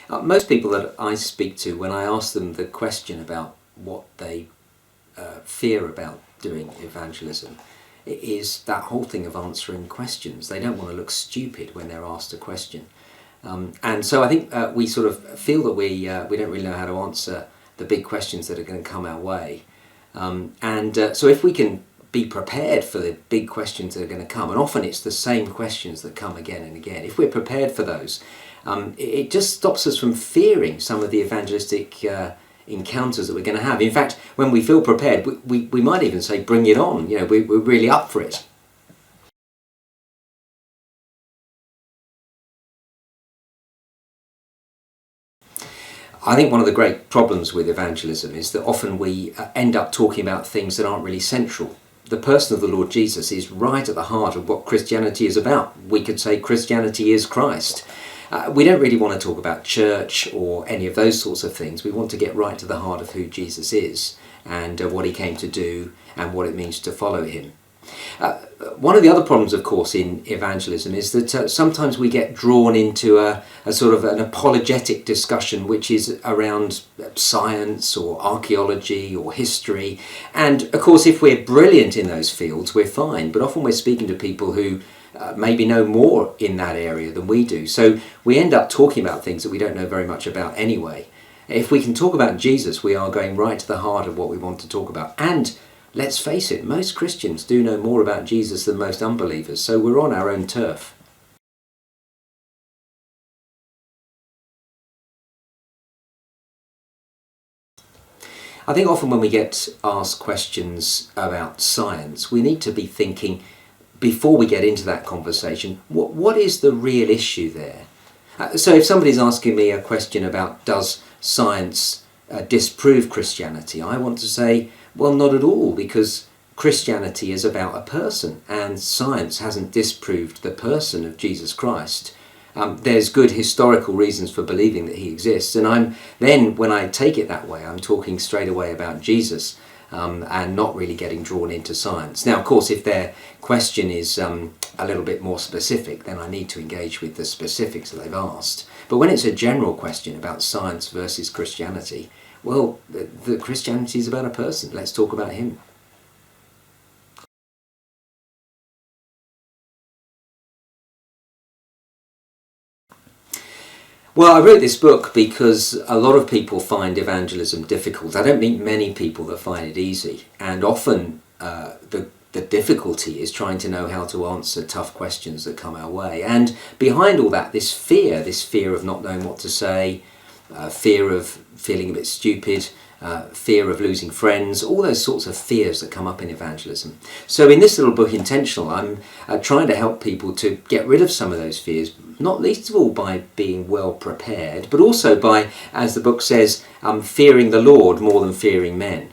Most people that I speak to, when I ask them the question about what they fear about doing evangelism, it is that whole thing of answering questions. They don't want to look stupid when they're asked a question. And so I think we sort of feel that we don't really know how to answer the big questions that are going to come our way. So if we can be prepared for the big questions that are going to come, and often it's the same questions that come again and again, if we're prepared for those, it just stops us from fearing some of the evangelistic encounters that we're going to have. In fact, when we feel prepared, we might even say, bring it on, we're really up for it. I think one of the great problems with evangelism is that often we end up talking about things that aren't really central. The person of the Lord Jesus is right at the heart of what Christianity is about. We could say Christianity is Christ. We don't really want to talk about church or any of those sorts of things. We want to get right to the heart of who Jesus is and what he came to do and what it means to follow him. One of the other problems, of course, in evangelism is that sometimes we get drawn into a sort of an apologetic discussion which is around science or archaeology or history. And, of course, if we're brilliant in those fields, we're fine. But often we're speaking to people who maybe know more in that area than we do. So we end up talking about things that we don't know very much about anyway. If we can talk about Jesus, we are going right to the heart of what we want to talk about. And let's face it, most Christians do know more about Jesus than most unbelievers, so we're on our own turf. I think often when we get asked questions about science, we need to be thinking, before we get into that conversation, what is the real issue there? So if somebody's asking me a question about does science disprove Christianity, I want to say, well, not at all, because Christianity is about a person and science hasn't disproved the person of Jesus Christ. There's good historical reasons for believing that he exists, and when I take it that way, I'm talking straight away about Jesus and not really getting drawn into science. Now, of course, if their question is a little bit more specific, then I need to engage with the specifics that they've asked. But when it's a general question about science versus Christianity, well, the Christianity is about a person. Let's talk about him. Well, I wrote this book because a lot of people find evangelism difficult. I don't meet many people that find it easy. And often the difficulty is trying to know how to answer tough questions that come our way. And behind all that, this fear of not knowing what to say, fear of feeling a bit stupid, fear of losing friends, all those sorts of fears that come up in evangelism. So in this little book, Intentional, I'm trying to help people to get rid of some of those fears, not least of all by being well prepared, but also by, as the book says, fearing the Lord more than fearing men.